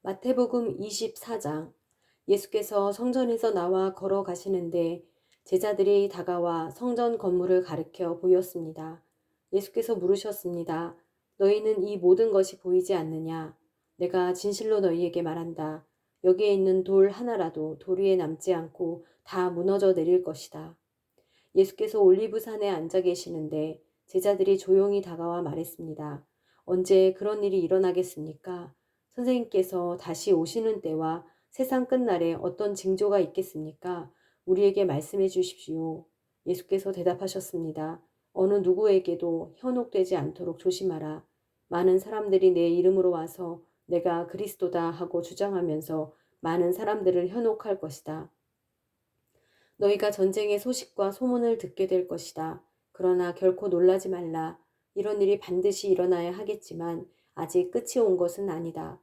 마태복음 24장. 예수께서 성전에서 나와 걸어가시는데 제자들이 다가와 성전 건물을 가리켜 보였습니다. 예수께서 물으셨습니다. 너희는 이 모든 것이 보이지 않느냐? 내가 진실로 너희에게 말한다. 여기에 있는 돌 하나라도 돌 위에 남지 않고 다 무너져 내릴 것이다. 예수께서 올리브산에 앉아 계시는데 제자들이 조용히 다가와 말했습니다. 언제 그런 일이 일어나겠습니까? 선생님께서 다시 오시는 때와 세상 끝날에 어떤 징조가 있겠습니까? 우리에게 말씀해 주십시오. 예수께서 대답하셨습니다. 어느 누구에게도 현혹되지 않도록 조심하라. 많은 사람들이 내 이름으로 와서 내가 그리스도다 하고 주장하면서 많은 사람들을 현혹할 것이다. 너희가 전쟁의 소식과 소문을 듣게 될 것이다. 그러나 결코 놀라지 말라. 이런 일이 반드시 일어나야 하겠지만 아직 끝이 온 것은 아니다.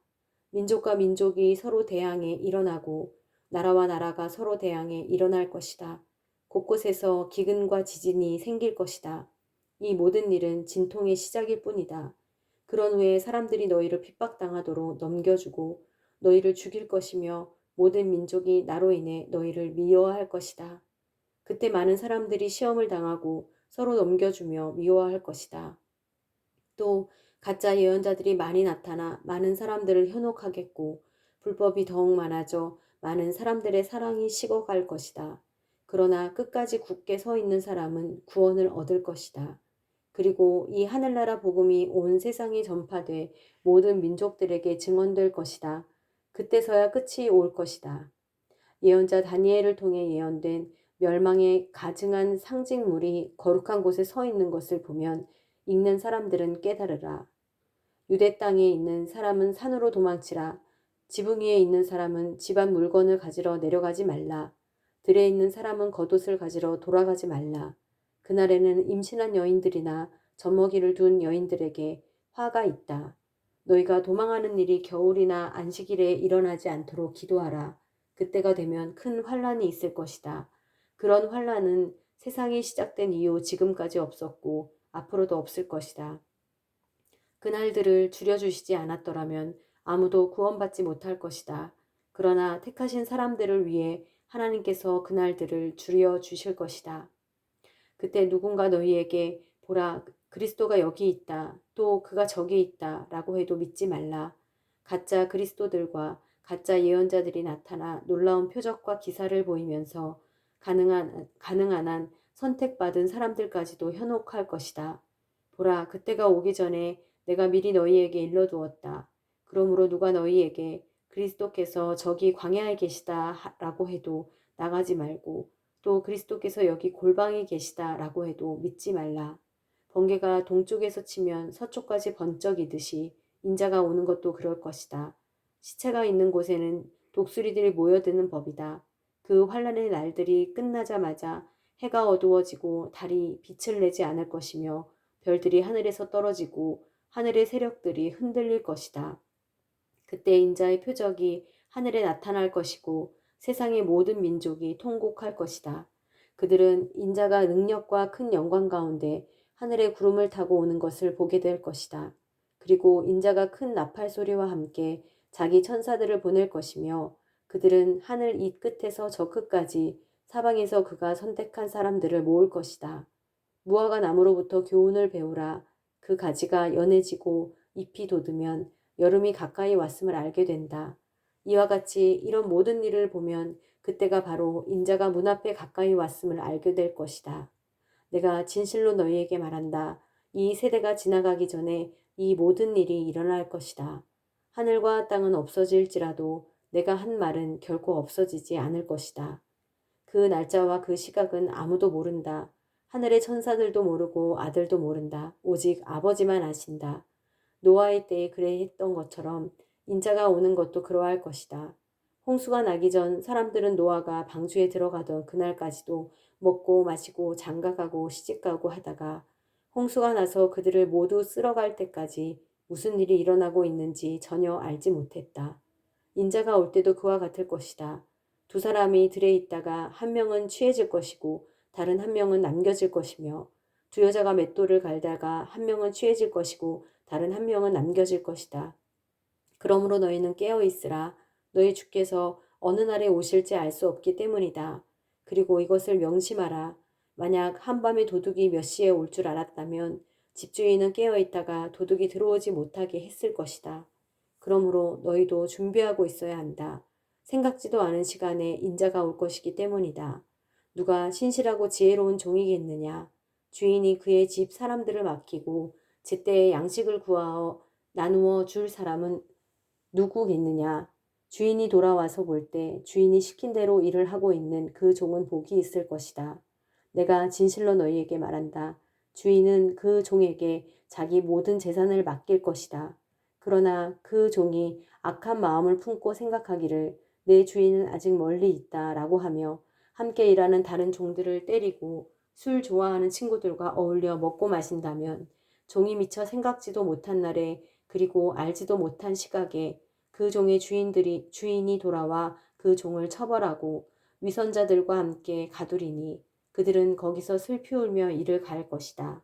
민족과 민족이 서로 대항해 일어나고 나라와 나라가 서로 대항해 일어날 것이다. 곳곳에서 기근과 지진이 생길 것이다. 이 모든 일은 진통의 시작일 뿐이다. 그런 후에 사람들이 너희를 핍박당하도록 넘겨주고 너희를 죽일 것이며 모든 민족이 나로 인해 너희를 미워할 것이다. 그때 많은 사람들이 시험을 당하고 서로 넘겨주며 미워할 것이다. 또 가짜 예언자들이 많이 나타나 많은 사람들을 현혹하겠고 불법이 더욱 많아져 많은 사람들의 사랑이 식어갈 것이다. 그러나 끝까지 굳게 서 있는 사람은 구원을 얻을 것이다. 그리고 이 하늘나라 복음이 온 세상에 전파돼 모든 민족들에게 증언될 것이다. 그때서야 끝이 올 것이다. 예언자 다니엘을 통해 예언된 멸망의 가증한 상징물이 거룩한 곳에 서 있는 것을 보면 읽는 사람들은 깨달으라. 유대 땅에 있는 사람은 산으로 도망치라. 지붕 위에 있는 사람은 집안 물건을 가지러 내려가지 말라. 들에 있는 사람은 겉옷을 가지러 돌아가지 말라. 그날에는 임신한 여인들이나 젖먹이를 둔 여인들에게 화가 있다. 너희가 도망하는 일이 겨울이나 안식일에 일어나지 않도록 기도하라. 그때가 되면 큰 환란이 있을 것이다. 그런 환란은 세상이 시작된 이후 지금까지 없었고 앞으로도 없을 것이다. 그날들을 줄여주시지 않았더라면 아무도 구원받지 못할 것이다. 그러나 택하신 사람들을 위해 하나님께서 그날들을 줄여주실 것이다. 그때 누군가 너희에게 보라, 그리스도가 여기 있다. 또 그가 저기 있다. 라고 해도 믿지 말라. 가짜 그리스도들과 가짜 예언자들이 나타나 놀라운 표적과 기사를 보이면서 가능한 한 선택받은 사람들까지도 현혹할 것이다. 보라, 그때가 오기 전에 내가 미리 너희에게 일러두었다. 그러므로 누가 너희에게 그리스도께서 저기 광야에 계시다 라고 해도 나가지 말고 또 그리스도께서 여기 골방에 계시다라고 해도 믿지 말라. 번개가 동쪽에서 치면 서쪽까지 번쩍이듯이 인자가 오는 것도 그럴 것이다. 시체가 있는 곳에는 독수리들이 모여드는 법이다. 그 환란의 날들이 끝나자마자 해가 어두워지고 달이 빛을 내지 않을 것이며 별들이 하늘에서 떨어지고 하늘의 세력들이 흔들릴 것이다. 그때 인자의 표적이 하늘에 나타날 것이고 세상의 모든 민족이 통곡할 것이다. 그들은 인자가 능력과 큰 영광 가운데 하늘의 구름을 타고 오는 것을 보게 될 것이다. 그리고 인자가 큰 나팔 소리와 함께 자기 천사들을 보낼 것이며 그들은 하늘 이 끝에서 저 끝까지 사방에서 그가 선택한 사람들을 모을 것이다. 무화과 나무로부터 교훈을 배우라. 그 가지가 연해지고 잎이 돋으면 여름이 가까이 왔음을 알게 된다. 이와 같이 이런 모든 일을 보면 그때가 바로 인자가 문 앞에 가까이 왔음을 알게 될 것이다. 내가 진실로 너희에게 말한다. 이 세대가 지나가기 전에 이 모든 일이 일어날 것이다. 하늘과 땅은 없어질지라도 내가 한 말은 결코 없어지지 않을 것이다. 그 날짜와 그 시각은 아무도 모른다. 하늘의 천사들도 모르고 아들도 모른다. 오직 아버지만 아신다. 노아의 때에 그래 했던 것처럼 인자가 오는 것도 그러할 것이다. 홍수가 나기 전 사람들은 노아가 방주에 들어가던 그날까지도 먹고 마시고 장가가고 시집가고 하다가 홍수가 나서 그들을 모두 쓸어갈 때까지 무슨 일이 일어나고 있는지 전혀 알지 못했다. 인자가 올 때도 그와 같을 것이다. 두 사람이 들에 있다가 한 명은 취해질 것이고 다른 한 명은 남겨질 것이며 두 여자가 맷돌을 갈다가 한 명은 취해질 것이고 다른 한 명은 남겨질 것이다. 그러므로 너희는 깨어 있으라. 너희 주께서 어느 날에 오실지 알 수 없기 때문이다. 그리고 이것을 명심하라. 만약 한밤에 도둑이 몇 시에 올 줄 알았다면 집주인은 깨어 있다가 도둑이 들어오지 못하게 했을 것이다. 그러므로 너희도 준비하고 있어야 한다. 생각지도 않은 시간에 인자가 올 것이기 때문이다. 누가 신실하고 지혜로운 종이겠느냐? 주인이 그의 집 사람들을 맡기고 제때에 양식을 구하어 나누어 줄 사람은 누구겠느냐? 주인이 돌아와서 볼 때 주인이 시킨 대로 일을 하고 있는 그 종은 복이 있을 것이다. 내가 진실로 너희에게 말한다. 주인은 그 종에게 자기 모든 재산을 맡길 것이다. 그러나 그 종이 악한 마음을 품고 생각하기를 내 주인은 아직 멀리 있다 라고 하며 함께 일하는 다른 종들을 때리고 술 좋아하는 친구들과 어울려 먹고 마신다면 종이 미처 생각지도 못한 날에 그리고 알지도 못한 시각에 그 종의 주인이 돌아와 그 종을 처벌하고 위선자들과 함께 가두리니 그들은 거기서 슬피 울며 이를 갈 것이다.